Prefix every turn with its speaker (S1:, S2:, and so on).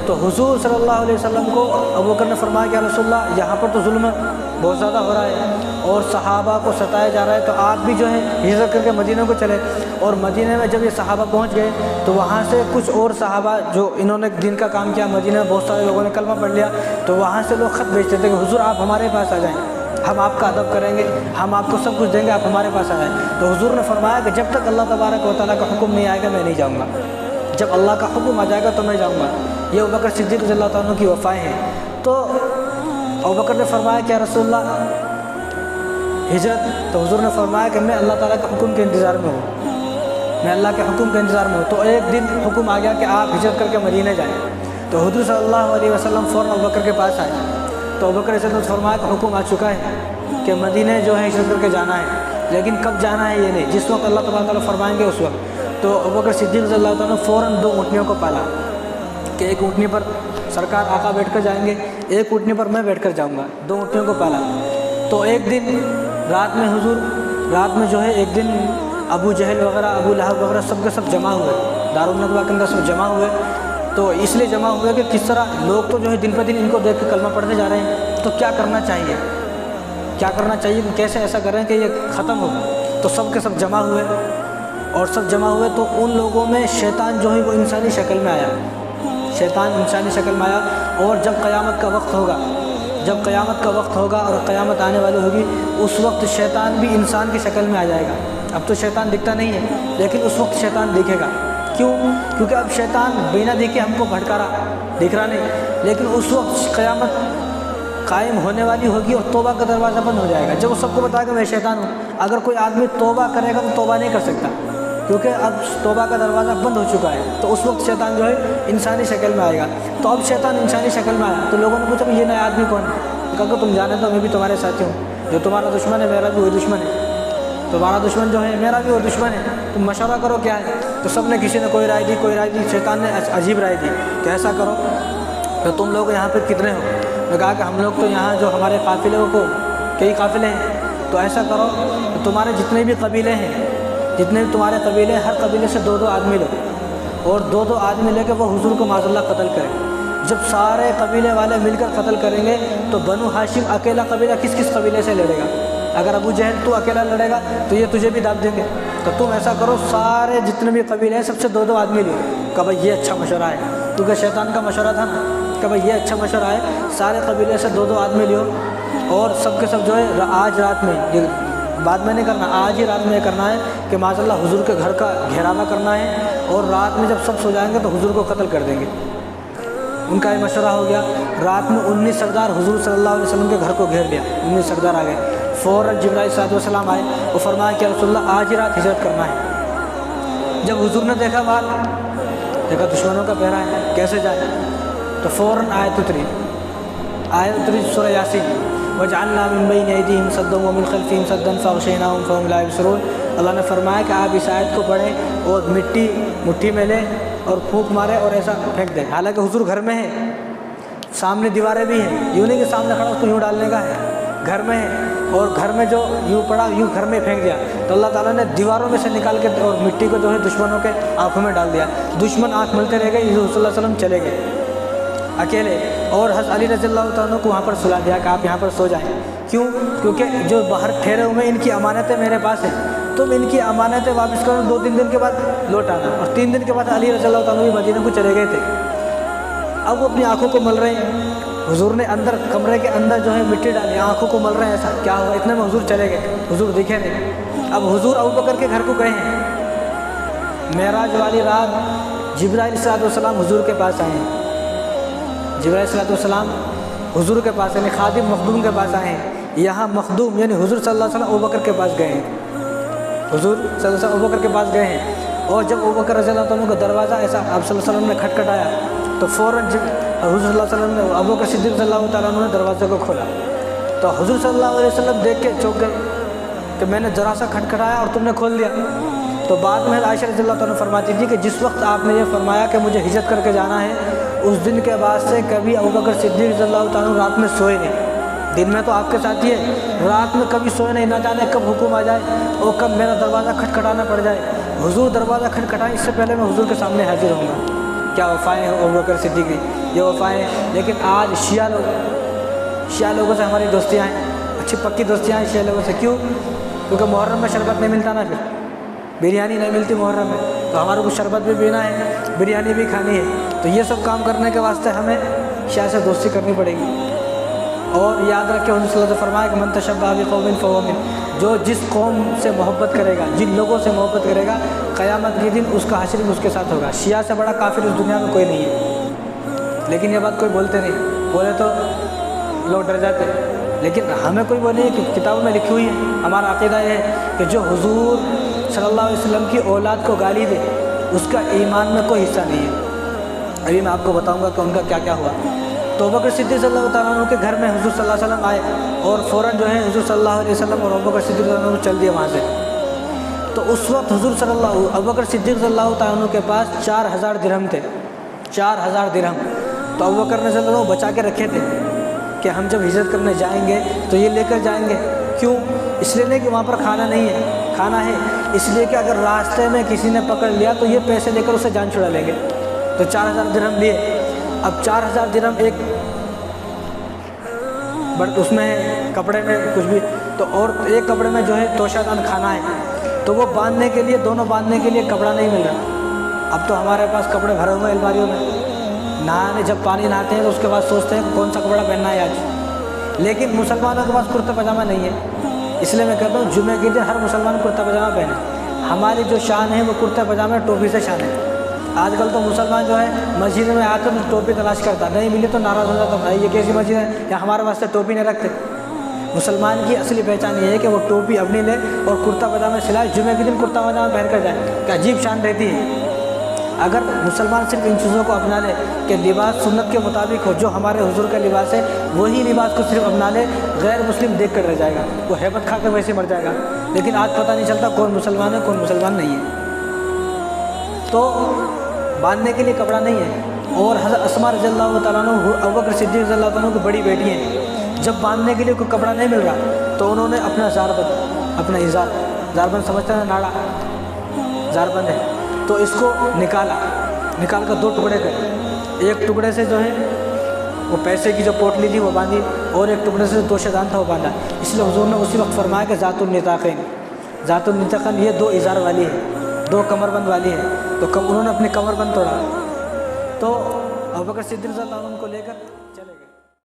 S1: تو حضور صلی اللہ علیہ وسلم کو ابو بکر نے فرمایا کہ یا رسول اللہ یہاں پر تو ظلم بہت زیادہ ہو رہا ہے اور صحابہ کو ستایا جا رہا ہے، تو آپ بھی جو ہے ہجرت کر کے مدینہ کو چلے۔ اور مدینہ میں جب یہ صحابہ پہنچ گئے تو وہاں سے کچھ اور صحابہ جو انہوں نے دین کا کام کیا، مدینہ میں بہت سارے لوگوں نے کلمہ پڑھ لیا، تو وہاں سے لوگ خط بھیجتے تھے کہ حضور آپ ہمارے پاس آ جائیں، ہم آپ کا ادب کریں گے، ہم آپ کو سب کچھ دیں گے، آپ ہمارے پاس آ جائیں۔ تو حضور نے فرمایا کہ جب تک اللہ تبارک و تعالیٰ کا حکم نہیں آئے گا میں نہیں جاؤں گا، جب اللہ کا حکم آ جائے گا تو میں جاؤں گا۔ یہ ابوبکر صدیق رضی اللہ تعالیٰ عنہ کی وفائیں ہیں۔ تو ابوبکر نے فرمایا کہ یا رسول اللہ ہجرت، تو حضور نے فرمایا کہ میں اللہ تعالیٰ کے حکم کے انتظار میں ہوں، میں اللہ کے حکم کے انتظار میں ہوں۔ تو ایک دن حکم آ گیا کہ آپ ہجرت کر کے مدینہ جائیں، تو حضور صلی اللہ علیہ وسلم فوراً ابوبکر کے پاس آئے، تو ابوبکر رضی اللہ عنہ نے فرمایا کہ حکم آ چکا ہے کہ مدینہ جو ہے ہجرت کر کے جانا ہے، لیکن کب جانا ہے یہ نہیں، جس وقت اللہ تبارک و تعالیٰ فرمائیں گے اس وقت۔ تو ابوبکر صدیق رضی اللہ تعالیٰ نے فوراً 2 اونٹنیوں کو پالا کہ ایک اونٹنی پر سرکار آقا بیٹھ کر جائیں گے، ایک اونٹنی پر میں بیٹھ کر جاؤں گا، 2 اونٹنیوں کو پالا۔ تو ایک دن رات میں حضور رات میں جو ہے ایک دن ابو جہل وغیرہ، ابو لہب وغیرہ سب کے سب جمع ہوئے، دارالندوا کے اندر سب جمع ہوئے۔ تو اس لیے جمع ہوئے کہ کس طرح لوگ تو جو ہے دن پہ دن ان کو دیکھ کے کلمہ پڑھتے جا رہے ہیں، تو کیا کرنا چاہیے، کیا کرنا چاہیے، کیسے ایسا کریں کہ یہ ختم ہو۔ تو سب کے سب جمع ہوئے، اور سب جمع ہوئے تو ان لوگوں میں شیطان جو ہے وہ انسانی شکل میں آیا، شیطان انسانی شکل میں آیا۔ اور جب قیامت کا وقت ہوگا، جب قیامت کا وقت ہوگا اور قیامت آنے والی ہوگی، اس وقت شیطان بھی انسان کی شکل میں آ جائے گا۔ اب تو شیطان دکھتا نہیں ہے، لیکن اس وقت شیطان دکھے گا۔ کیوں؟ کیونکہ اب شیطان بنا دیکھے ہم کو بھٹکا رہا، دکھ رہا نہیں، لیکن اس وقت قیامت قائم ہونے والی ہوگی اور توبہ کا دروازہ بند ہو جائے گا۔ جب وہ سب کو بتائے گا میں شیطان ہوں، اگر کوئی آدمی توبہ کرے گا تو توبہ نہیں کر سکتا، کیونکہ اب توبہ کا دروازہ بند ہو چکا ہے۔ تو اس وقت شیطان جو ہے انسانی شکل میں آئے گا۔ تو اب شیطان انسانی شکل میں آیا، تو لوگوں نے پوچھا کہ یہ نیا آدمی کون ہے؟ کہا کہ تم جانے تو میں بھی تمہارے ساتھی ہوں، جو تمہارا دشمن ہے میرا بھی وہی دشمن ہے، تمہارا دشمن جو ہے میرا بھی وہ دشمن ہے، تم مشورہ کرو کیا ہے۔ تو سب نے کسی نے کوئی رائے دی، کوئی رائے دی۔ شیطان نے عجیب رائے دی کہ ایسا کرو کہ تم لوگ یہاں پہ کتنے ہو؟ نے کہا کہ ہم لوگ تو یہاں جو ہمارے قافلے کو کئی قافلے ہیں، تو ایسا کرو کہ تمہارے جتنے بھی قبیلے ہیں، جتنے بھی تمہارے قبیلے ہیں، ہر قبیلے سے 2 آدمی لو، اور 2 آدمی لے کے وہ حضور کو معاذ اللہ قتل کریں۔ جب سارے قبیلے والے مل کر قتل کریں گے تو بنو ہاشم اکیلا قبیلہ کس قبیلے سے لڑے گا؟ اگر ابو جہل تو اکیلا لڑے گا تو یہ تجھے بھی داب دیں گے۔ تو تم ایسا کرو سارے جتنے بھی قبیلے ہیں سب سے 2 آدمی لو۔ کہ بھائی یہ اچھا مشورہ ہے، کیونکہ شیطان کا مشورہ تھا نا، کہ بھائی یہ اچھا مشورہ ہے، سارے قبیلے سے 2 آدمی لیو، اور سب کے سب جو ہے آج رات میں، یہ بعد میں نہیں کرنا، آج ہی رات میں یہ کرنا ہے کہ معاذ اللہ حضور کے گھر کا گھیراوا کرنا ہے، اور رات میں جب سب سو جائیں گے تو حضور کو قتل کر دیں گے۔ ان کا یہ مشورہ ہو گیا۔ رات میں 19 سردار حضور صلی اللہ علیہ وسلم کے گھر کو گھیر لیا، 19 سردار آ گئے۔ فوراً جبرائیل علیہ السلام آئے، وہ فرمایا کہ رسول اللہ آج ہی رات ہجرت کرنا ہے۔ جب حضور نے دیکھا دیکھا دشمنوں کا پہرا ہے، کیسے جائے؟ تو فوراً آیت اتری سورہ یاسین، وَجَعَلْنَا مِن بَيْنِ أَيْدِيهِمْ سَدًّا وَمِنْ خَلْفِهِمْ سَدًّا فَأَغْشَيْنَاهُمْ فَهُمْ لَا يُبْصِرُونَ۔ اللہ نے فرمایا کہ آپ اس آیت کو پڑھیں اور مٹی مٹھی میں لیں اور پھونک مارے اور ایسا پھینک دیں۔ حالانکہ حضور گھر میں ہے، سامنے دیواریں بھی ہیں، یوں نہیں کہ سامنے کھڑا اس کو یوں ڈالنے کا ہے، گھر میں ہے، اور گھر میں جو یوں پڑا یوں گھر میں پھینک دیا، تو اللہ تعالیٰ نے دیواروں میں سے نکال کے اور مٹی کو جو ہے دشمنوں کے آنکھوں میں ڈال دیا۔ دشمن آنکھ ملتے رہ گئے، حضور صلی اللہ علیہ وسلم چلے گئے اکیلے، اور حضرت علی رضی اللہ تعالیٰ کو وہاں پر سلا دیا کہ آپ یہاں پر سو جائیں۔ کیوں؟ کیونکہ جو باہر ٹھہرے ہوئے ان کی امانتیں میرے پاس ہیں، تم ان کی امانتیں واپس کرو، 2-3 دن کے بعد لوٹ آنا۔ اور 3 دن کے بعد علی رضی اللہ تعالیٰ بھی مدینہ کو چلے گئے تھے۔ اب وہ اپنی آنکھوں کو مل رہے ہیں، حضور نے اندر کمرے کے اندر جو ہے مٹی ڈالی، آنکھوں کو مل رہے ہیں، ایسا کیا ہوا؟ اتنے میں حضور چلے گئے، حضور دکھے نہیں۔ اب حضور ابوبکر کے گھر کو گئے ہیں، معراج والی رات جبرائیل علیہ السلام حضور کے پاس آئے ہیں، جبرائیل علیہ السلام حضور کے پاس، یعنی خادم مخدوم کے پاس آئے ہیں۔ یہاں مخدوم یعنی حضور صلی اللہ علیہ وسلم ابوبکر کے پاس گئے ہیں، حضور صلی اللہ علیہ وسلم ابوبکر کے پاس گئے ہیں، اور جب ابوبکر رضی اللہ عنہ کا دروازہ ایسا آپ صلی اللہ علیہ وسلم نے کھٹکھٹایا تو فوراً حضور صلی اللہ علیہ وسلم نے ابوبکر صدیق رضی اللہ تعالیٰ عنہ نے دروازے کو کھولا، تو حضور صلی اللہ علیہ وسلم دیکھ کے چونک گئے کہ میں نے ذرا سا کھٹکھٹایا اور تم نے کھول دیا۔ تو بعد میں عائشہ رضی اللہ تعالیٰ فرماتی تھی کہ جس وقت آپ نے یہ فرمایا کہ مجھے ہجرت کر کے جانا ہے، اس دن کے بعد سے کبھی ابوبکر صدیق رضی اللہ تعالیٰ رات میں سوئے نہیں۔ دن میں تو آپ کے ساتھ ہی ہے، رات میں کبھی سوئے نہیں، نہ جانے کب حکم آ جائے اور کب میرا دروازہ کھٹکھٹانا پڑ جائے۔ حضور دروازہ کھٹکھٹائیں، اس سے پہلے میں حضور کے سامنے حاضر ہوں گا، کیا وفائیں ہیں ابو بکر صدیق کی، یہ وفائیں ہیں۔ لیکن آج شیعہ لوگوں سے ہماری دوستیاں ہیں، اچھی پکی دوستیاں ہیں شیعہ لوگوں سے۔ کیوں؟ کیونکہ محرم میں شربت نہیں ملتا نا، پھر بریانی نہیں ملتی محرم میں، تو ہمارے کو شربت بھی پینا ہے، بریانی بھی کھانی ہے، تو یہ سب کام کرنے کے واسطے ہمیں شیعہ سے دوستی کرنی پڑے گی۔ اور یاد رکھیں حضور صلی اللہ علیہ وسلم نے فرمایا کہ من تشبہ بقوم فہو منہم، جو جس قوم سے محبت کرے گا، جن لوگوں سے محبت کرے گا، قیامت کے دن اس کا حشر بھی اس کے ساتھ ہوگا۔ شیعہ سے بڑا کافر اس دنیا میں کوئی نہیں ہے، لیکن یہ بات کوئی بولتے نہیں، بولے تو لوگ ڈر جاتے ہیں۔ لیکن ہمیں کوئی وہ نہیں ہے کہ کتابوں میں لکھی ہوئی ہے، ہمارا عقیدہ یہ ہے کہ جو حضور صلی اللہ علیہ وسلم کی اولاد کو گالی دے اس کا ایمان میں کوئی حصہ نہیں ہے۔ ابھی میں آپ کو بتاؤں گا کہ ان کا کیا کیا ہوا۔ تو ابو بکر صدیق صلی اللہ تعالیٰ عنہ کے گھر میں حضور صلی اللہ علیہ وسلم آئے اور فوراً جو ہے حضور صلی اللہ علیہ وسلم اور ابو بکر صدیق صلی اللہ علیہ وسلم چل دیے وہاں سے۔ تو اس وقت ابو بکر صدیق صلی اللہ تعالیٰ عنہ کے پاس 4000 درہم تھے، 4000 درہم۔ تو ابو بکر نے صلی اللہ علیہ وسلم بچا کے رکھے تھے کہ ہم جب ہجرت کرنے جائیں گے تو یہ لے کر جائیں گے۔ کیوں؟ اس لیے نہیں کہ وہاں پر کھانا نہیں ہے، کھانا ہے، اس لیے کہ اگر راستے میں کسی نے پکڑ لیا تو یہ پیسے لے کر اسے جان چھڑا لیں گے۔ تو 4000 درہم لیے۔ اب 4000 درہم ایک اس میں ہے کپڑے میں کچھ بھی، تو اور ایک کپڑے میں جو ہے توشہ دان کھانا ہے، تو وہ باندھنے کے لیے، دونوں باندھنے کے لیے کپڑا نہیں مل رہا۔ اب تو ہمارے پاس کپڑے بھرے ہوئے ہیں الماریوں میں، نہانے جب پانی نہاتے ہیں تو اس کے بعد سوچتے ہیں کہ کون سا کپڑا پہننا ہے آج۔ لیکن مسلمانوں کے پاس کرتا پاجامہ نہیں ہے، اس لیے میں کہتا ہوں جمعے کے دن ہر مسلمان کرتا پاجامہ پہنے۔ ہماری جو شان ہے وہ کرتا پاجامہ ٹوپی سے شان ہے۔ آج کل تو مسلمان جو ہے مسجد میں آتے تو ٹوپی تلاش کرتا، نہیں ملی تو ناراض ہو جاتا، بھائی یہ کیسی مسجد ہے، یا ہمارے واسطے ٹوپی نہیں رکھتے۔ مسلمان کی اصلی پہچان یہ ہے کہ وہ ٹوپی اپنی لے اور کرتا پاجامہ سلائے، جمعے کے دن کرتا پاجامہ پہن کر جائے، کہ عجیب شان رہتی ہے۔ اگر مسلمان صرف ان چیزوں کو اپنا لے کہ لباس سنت کے مطابق ہو، جو ہمارے حضور کا لباس ہے وہی لباس کو صرف اپنا لے، غیر مسلم دیکھ کر رہ جائے گا، وہ ہیبت کھا کر ویسے مر جائے گا۔ لیکن آج پتہ نہیں چلتا کون مسلمان ہے کون مسلمان نہیں ہے۔ تو باندھنے کے لیے کپڑا نہیں ہے۔ اور حضرت اسماء رضی اللہ تعالیٰ عنہ ابو بکر صدیق رضی اللہ تعالیٰ عنہ کی بڑی بیٹی ہیں، جب باندھنے کے لیے کوئی کپڑا نہیں مل رہا تو انہوں نے اپنا زاربند، اپنا ازار، زاربند سمجھتے ہیں ناڑا، زاربند ہے، تو اس کو نکال کر 2 ٹکڑے کرے۔ ایک ٹکڑے سے جو ہے وہ پیسے کی جو پوٹلی تھی وہ باندھی، اور ایک ٹکڑے سے توشہ دان تھا وہ باندھا۔ اس لیے حضور نے اسی وقت فرمایا کہ ذات النطاقین، ذات النطاقین یہ 2 ازار والی ہے، 2 کمر بند والی ہے۔ تو انہوں نے اپنی کمر بند توڑا، تو ابو بکر صدیق رضی اللہ عنہ کو لے کر